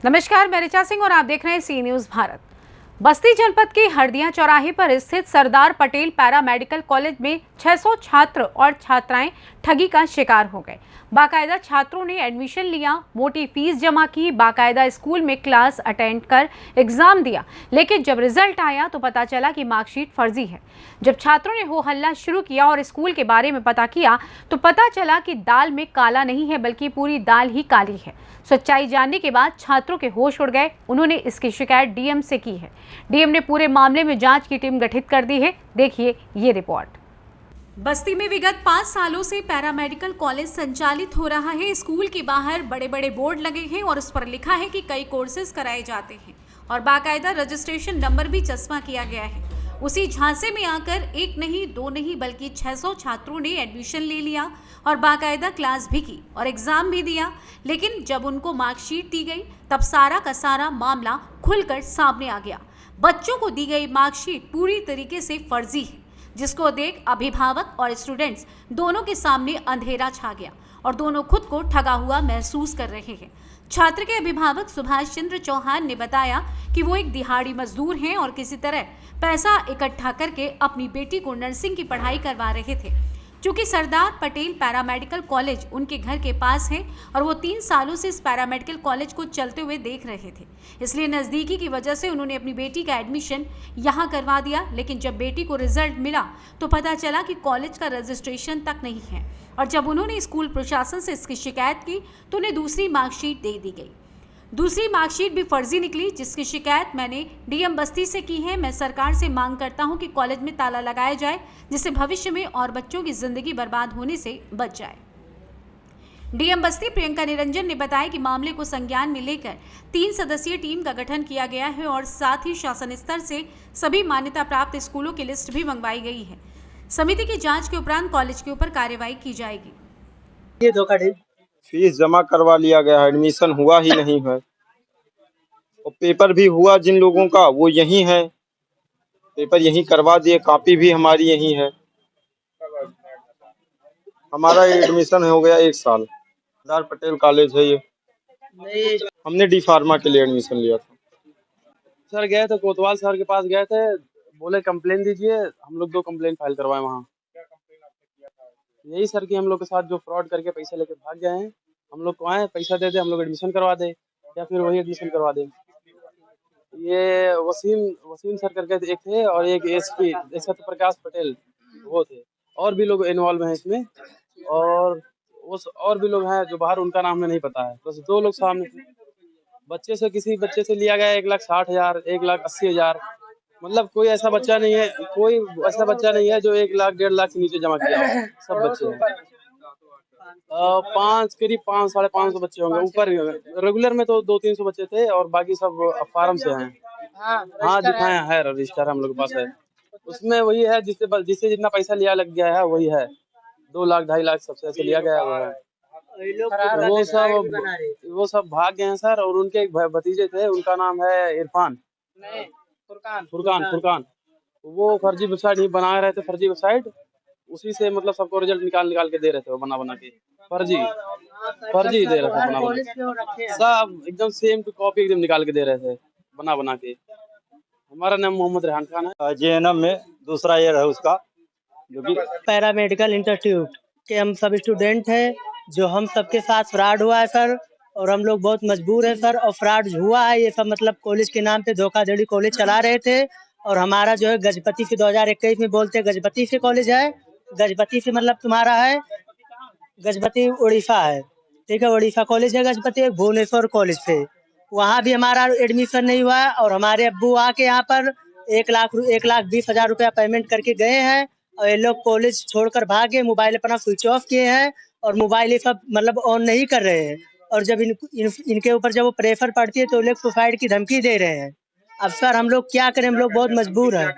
नमस्कार, मैं ऋचा सिंह और आप देख रहे हैं सी न्यूज भारत। बस्ती जनपद के हरदिया चौराहे पर स्थित सरदार पटेल पैरामेडिकल कॉलेज में 600 छात्र और छात्राएं ठगी का शिकार हो गए। बाकायदा छात्रों ने एडमिशन लिया, मोटी फीस जमा की, बाकायदा स्कूल में क्लास अटेंड कर एग्जाम दिया, लेकिन जब रिजल्ट आया तो पता चला कि मार्कशीट फर्जी है। जब छात्रों ने हो हल्ला शुरू किया और स्कूल के बारे में पता किया तो पता चला कि दाल में काला नहीं है बल्कि पूरी दाल ही काली है। सच्चाई जानने के बाद छात्रों के होश उड़ गए। उन्होंने इसकी शिकायत डीएम से की है। डीएम ने पूरे मामले में जांच की टीम गठित कर दी है। देखिए ये रिपोर्ट। बस्ती में विगत 5 सालों से पैरामेडिकल कॉलेज संचालित हो रहा है। स्कूल के बाहर बड़े बड़े बोर्ड लगे हैं और उस पर लिखा है कि कई कोर्सेज कराए जाते हैं और बाकायदा रजिस्ट्रेशन नंबर भी चस्पा किया गया है। उसी झांसे में आकर एक नहीं, दो नहीं बल्कि 600 छात्रों ने एडमिशन ले लिया और बाकायदा क्लास भी की और एग्जाम भी दिया, लेकिन जब उनको मार्कशीट दी गई तब सारा का सारा मामला खुलकर सामने आ गया। बच्चों को दी गई मार्कशीट पूरी तरीके से फर्जी है, जिसको देख अभिभावक और स्टूडेंट्स दोनों के सामने अंधेरा छा गया और दोनों खुद को ठगा हुआ महसूस कर रहे हैं। छात्र के अभिभावक सुभाष चंद्र चौहान ने बताया कि वो एक दिहाड़ी मजदूर हैं और किसी तरह पैसा इकट्ठा करके अपनी बेटी को नर्सिंग की पढ़ाई करवा रहे थे। चूंकि सरदार पटेल पैरामेडिकल कॉलेज उनके घर के पास है और वो 3 सालों से इस पैरामेडिकल कॉलेज को चलते हुए देख रहे थे, इसलिए नज़दीकी की वजह से उन्होंने अपनी बेटी का एडमिशन यहाँ करवा दिया। लेकिन जब बेटी को रिजल्ट मिला तो पता चला कि कॉलेज का रजिस्ट्रेशन तक नहीं है और जब उन्होंने स्कूल प्रशासन से इसकी शिकायत की तो उन्हें दूसरी मार्कशीट दे दी गई। दूसरी मार्कशीट भी फर्जी निकली, जिसकी शिकायत मैंने डीएम बस्ती से की है। मैं सरकार से मांग करता हूं कि कॉलेज में ताला लगाया जाए, जिससे भविष्य में और बच्चों की जिंदगी बर्बाद होने से बच जाए। डीएम बस्ती प्रियंका निरंजन ने बताया कि मामले को संज्ञान में लेकर 3 सदस्यीय टीम का गठन किया गया है और साथ ही शासन स्तर से सभी मान्यता प्राप्त स्कूलों की लिस्ट भी मंगवाई गई है। समिति की जाँच के उपरांत कॉलेज के ऊपर कार्रवाई की जाएगी। ये धोखाधड़ी फीस जमा करवा लिया गया है, एडमिशन हुआ ही नहीं है और पेपर भी हुआ जिन लोगों का वो यही है, पेपर यही करवा दिए, कॉपी भी हमारी यही है। हमारा एडमिशन हो गया 1 साल। सरदार पटेल कॉलेज है ये। नहीं हमने डी फार्मा के लिए एडमिशन लिया था। सर गए थे कोतवाल सर के पास गए थे, बोले कंप्लेन दीजिए। हम लोग 2 कंप्लेन फाइल करवाए वहाँ। यही सर कि हम लोग के साथ जो फ्रॉड करके पैसे लेके भाग गए हैं, हम लोग को आए पैसा दे दे, हम लोग एडमिशन करवा दे या फिर वही एडमिशन करवा दे। ये वसीम सर करके एक थे और एक एसपी सत्य प्रकाश पटेल वो थे, और भी लोग इन्वॉल्व हैं इसमें और भी लोग हैं जो बाहर, उनका नाम हमें नहीं पता है। बस 2 लोग सामने बच्चे से, किसी बच्चे से लिया गया 1,60,000 1,80,000। मतलब कोई ऐसा बच्चा नहीं है जो 1 लाख 1.5 लाख से नीचे जमा किया हो। सब बच्चे हैं। करीब 5 साढ़े 500 बच्चे होंगे। ऊपर रेगुलर में तो 200-300 बच्चे थे और बाकी सब फार्म से हैं। हाँ दिखाया है, रजिस्टर हम लोग के पास है। उसमें वही है जिससे जितना पैसा लिया लग गया है वही है। 2 लाख 2.5 लाख सबसे ऐसे लिया गया हुआ है। वो सब भाग गए हैं सर। और उनके एक भतीजे थे, उनका नाम है इरफान, फुरकान। वो फर्जी वेबसाइट ही बना रहे थे, फर्जी वेबसाइट। उसी से मतलब सबको रिजल्ट निकाल के दे रहे थे, वो बना के फर्जी दे रहे थे, बना के सब एकदम सेम टू कॉपी एकदम निकाल के दे रहे थे, बना के। हमारा नाम मोहम्मद रेहान खान है। जेएनएम में दूसरा ईयर है उसका, जो कि पैरामेडिकल इंस्टीट्यूट के हम सब स्टूडेंट हैं। जो हम सबके साथ फ्रॉड हुआ है सर, और हम लोग बहुत मजबूर हैं सर। और फ्रॉड हुआ है ये सब, मतलब कॉलेज के नाम पे धोखाधड़ी कॉलेज चला रहे थे। और हमारा जो है गजपति से 2021 में बोलते गजपति से कॉलेज है। गजपति से मतलब तुम्हारा है गजपति उड़ीसा है, ठीक है, उड़ीसा कॉलेज है गजपति। भुवनेश्वर कॉलेज से वहाँ भी हमारा एडमिशन नहीं हुआ है। और हमारे अब्बू आके यहाँ पर 1,20,000 रुपया पेमेंट करके गए हैं और ये लोग कॉलेज छोड़कर भागे, मोबाइल अपना स्विच ऑफ किए हैं और मोबाइल ये सब मतलब ऑन नहीं कर रहे हैं। और जब इनके ऊपर जब वो प्रेशर पड़ती है तो लोग सुसाइड की धमकी दे रहे हैं। अब सर हम लोग क्या करें, हम लोग बहुत मजबूर हैं।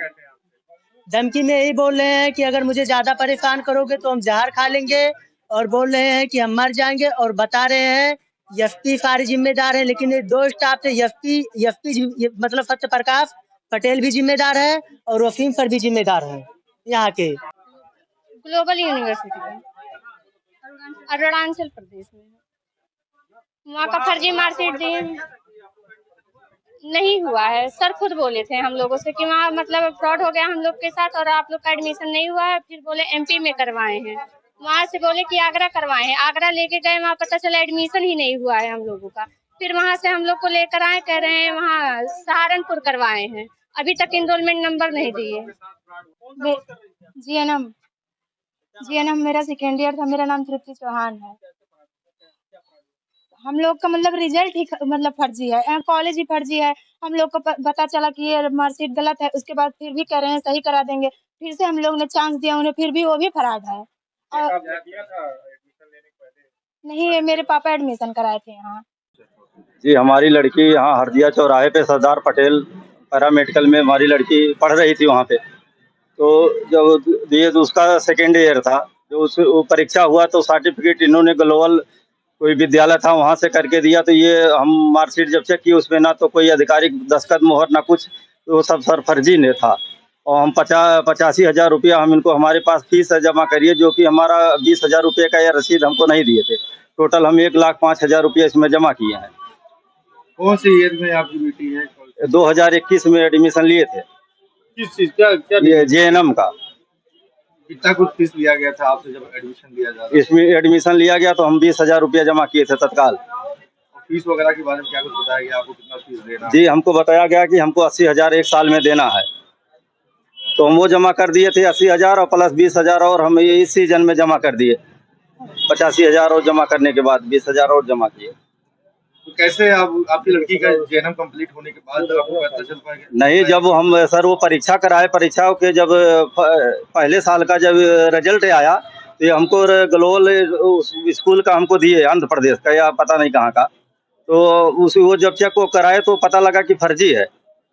धमकी में यही बोल रहे हैं कि अगर मुझे ज्यादा परेशान करोगे तो हम जहर खा लेंगे, और बोल रहे हैं कि हम मर जाएंगे। और बता रहे हैं एसपी सारे जिम्मेदार हैं, लेकिन ये 2 स्टाफ से एसपी मतलब सत्य प्रकाश पटेल भी जिम्मेदार है और वसीम सर भी जिम्मेदार है यहाँ के। ग्लोबल यूनिवर्सिटी में अरुणाचल प्रदेश में वहाँ का फर्जी मार्कशीट दी। नहीं हुआ है सर, खुद बोले थे हम लोगों से कि वहाँ मतलब फ्रॉड हो गया हम लोग के साथ और आप लोग का एडमिशन नहीं हुआ है। फिर बोले एमपी में करवाए हैं, वहाँ से बोले कि आगरा करवाए हैं, आगरा लेके गए, वहाँ पता चला एडमिशन ही नहीं हुआ है हम लोगों का। फिर वहाँ से हम लोग को लेकर आए, कह रहे हैं वहाँ सहारनपुर करवाए हैं, अभी तक इनरोलमेंट नंबर नहीं दिए। जीएनएम मेरा सेकेंड ईयर था, मेरा नाम तृप्ति चौहान है। हम लोग का मतलब रिजल्ट ही मतलब फर्जी है, कॉलेज ही फर्जी है। हम लोग को पता चला कि ये मार्कशीट गलत है, उसके बाद फिर भी कह रहे हैं सही करा देंगे। फिर से हम लोग ने चांस दिया उन्हें, फिर भी वो भी फराड है। और नहीं, मेरे पापा एडमिशन कराए थे यहाँ। जी, हमारी लड़की यहाँ हरदिया चौराहे पे सरदार पटेल पैरामेडिकल में हमारी लड़की पढ़ रही थी वहाँ पे। तो जब दिए तो उसका सेकेंड ईयर था, जो उस वो परीक्षा हुआ तो सर्टिफिकेट इन्होंने ग्लोबल कोई विद्यालय था वहाँ से करके दिया। तो ये हम मार्कशीट जब चेक किए उसमें ना तो कोई आधिकारिक दस्तखत मोहर ना कुछ, तो वो सब सर फर्जी ने था। और हम 85,000 रुपया हम इनको हमारे पास फीस जमा करिए, जो कि हमारा 20,000 रुपये का यह रसीद हमको नहीं दिए थे। टोटल हम 1,05,000 रुपये इसमें जमा किए हैं। कौन सी ईयर में आपकी बेटी है? 2021 में एडमिशन लिए थे। किस चीज क्या ये जेएनएम का। कितना कुछ फीस लिया गया था आपसे जब एडमिशन लिया जा रहा इसमें एडमिशन लिया गया तो हम 20,000 रुपया जमा किए थे तत्काल। फीस वगैरह के बारे में क्या कुछ बताया गया आपको, कितना फीस देना? जी, हमको बताया गया कि हमको 80,000 एक साल में देना है, तो हम वो जमा कर दिए थे 80,000 और प्लस 20,000 और हम ये इस सीजन में जमा कर दिए। 85,000 और जमा करने के बाद 20,000 और जमा किए। तो कैसे आपकी लड़की का जेएनएम कंप्लीट होने के बाद आपको पता चल पाएगा? नहीं, जब हम सर वो परीक्षा कराए, परीक्षाओं के जब पहले साल का जब रिजल्ट आया तो ये हमको ग्लोबल स्कूल का हमको दिए, आंध्र प्रदेश का या पता नहीं कहाँ का। तो वो जब चेक को कराए तो पता लगा कि फर्जी है।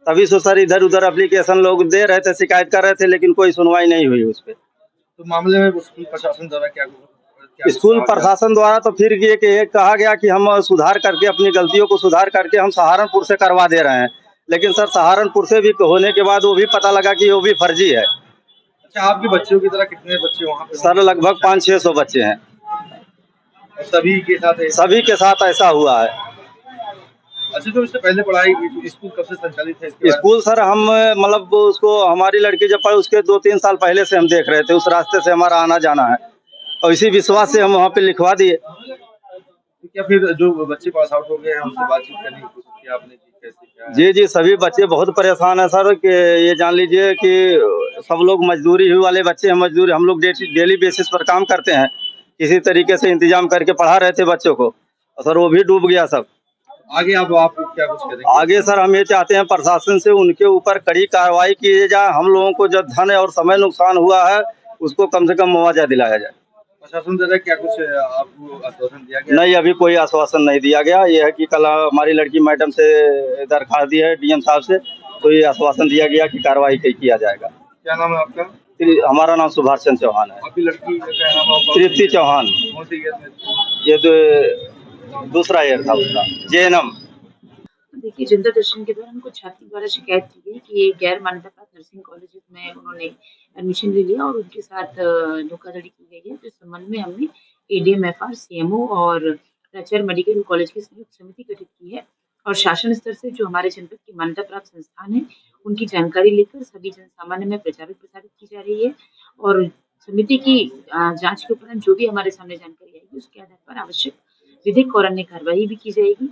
तभी से सर इधर उधर एप्लीकेशन लोग दे रहे थे, शिकायत कर रहे थे, लेकिन कोई सुनवाई नहीं हुई उस पर। तो मामले में स्कूल प्रशासन द्वारा क्या स्कूल प्रशासन द्वारा तो फिर ये कहा गया कि हम सुधार करके अपनी गलतियों को सुधार करके हम सहारनपुर से करवा दे रहे हैं। लेकिन सर सहारनपुर से भी होने के बाद वो भी पता लगा कि वो भी फर्जी है। अच्छा, आपके बच्चों की तरह कितने बच्चे वहाँ पे? सर लगभग 500-600 बच्चे हैं। सभी के साथ ऐसा हुआ है। अच्छा, तो इससे पहले पढ़ाई स्कूल कब से संचालित है? स्कूल सर हम मतलब उसको हमारी लड़की जब पढ़ी उसके 2-3 साल पहले से हम देख रहे थे, उस रास्ते से हमारा आना जाना है और इसी विश्वास से हम वहाँ पे लिखवा दिए। क्या फिर जो बच्चे पास आउट हो गए हैं उनसे बातचीत करने की कोशिश की आपने कि कैसे क्या? जी, सभी बच्चे बहुत परेशान है सर। कि ये जान लीजिए कि सब लोग मजदूरी वाले बच्चे हैं, मजदूरी हम लोग डेली बेसिस पर काम करते हैं, किसी तरीके से इंतजाम करके पढ़ा रहे थे बच्चों को, और सर वो भी डूब गया सब। आगे आप क्या कुछ करेंगे? आगे सर हम ये चाहते हैं प्रशासन से उनके ऊपर कड़ी कार्रवाई की जाए। हम लोगों को जो धन और समय नुकसान हुआ है उसको कम से कम मुआवजा दिलाया जाए। प्रशासन द्वारा क्या कुछ आपको आश्वासन दिया गया? नहीं, अभी कोई आश्वासन नहीं दिया गया। ये है कि कल हमारी लड़की मैडम से दरखास्त दी है डीएम साहब से, तो ये आश्वासन दिया गया कि कार्रवाई किया जाएगा। क्या नाम है आपका? हमारा नाम सुभाष चंद्र चौहान है। आपकी लड़की का क्या नाम है? तृप्ति चौहान। कौन सी ईयर में? ये दूसरा ईयर था उसका, जेएनएम। देखिए, जनता दर्शन के दौरान कुछ छात्रों द्वारा शिकायत की गई कि ये गैर मान्यता प्राप्त नर्सिंग कॉलेज में उन्होंने एडमिशन ले लिया और उनके साथ धोखाधड़ी की गई है। तो इस संबंध में हमने एडीएम-एफआर, सीएमओ और प्राचार्य मेडिकल कॉलेज की संयुक्त समिति गठित की है और शासन स्तर से जो हमारे जनपद की मान्यता प्राप्त संस्थान है उनकी जानकारी लेकर सभी जन सामान्य में प्रचारित प्रसारित की जा रही है और समिति की जांच के उपरांत जो भी हमारे सामने जानकारी आएगी उसके आधार पर आवश्यक विधिक और अन्य कार्रवाई भी की जाएगी।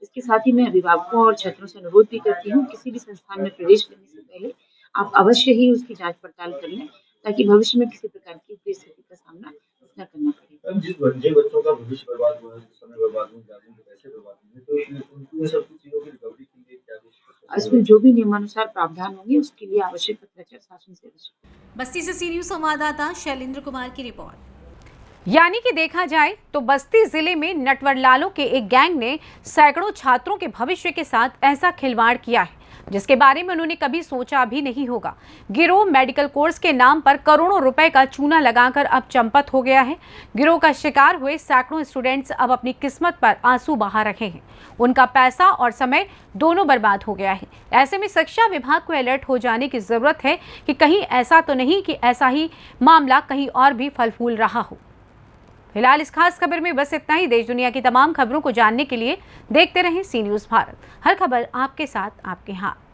इसके साथ ही मैं अभिभावकों और छात्रों से अनुरोध भी करती हूँ, किसी भी संस्थान में प्रवेश करने से पहले आप अवश्य ही उसकी जांच पड़ताल कर लें, ताकि भविष्य में किसी प्रकार की परिस्थिति का सामना न करना पड़े। जिन बच्चों का भविष्य बर्बाद हुआ है, समय बर्बाद हुआ है, पैसे बर्बाद हुए, तो उन सब चीजों की रिकवरी के लिए क्या? इसमें जो भी नियमानुसार प्रावधान होंगे उसके लिए आवश्यक पत्राचार शासन से आवश्यक। बस्ती से सी न्यूज संवाददाता शैलेंद्र कुमार की रिपोर्ट। यानी कि देखा जाए तो बस्ती जिले में नटवरलालों के एक गैंग ने सैकड़ों छात्रों के भविष्य के साथ ऐसा खिलवाड़ किया है जिसके बारे में उन्होंने कभी सोचा भी नहीं होगा। गिरोह मेडिकल कोर्स के नाम पर करोड़ों रुपए का चूना लगाकर अब चंपत हो गया है। गिरोह का शिकार हुए सैकड़ों स्टूडेंट्स अब अपनी किस्मत पर आंसू बहा रहे हैं। उनका पैसा और समय दोनों बर्बाद हो गया है। ऐसे में शिक्षा विभाग को अलर्ट हो जाने की जरूरत है कि कहीं ऐसा तो नहीं कि ऐसा ही मामला कहीं और भी फल फूल रहा हो। फिलहाल इस खास खबर में बस इतना ही। देश दुनिया की तमाम खबरों को जानने के लिए देखते रहें सी न्यूज़ भारत। हर खबर आपके साथ, आपके हाथ।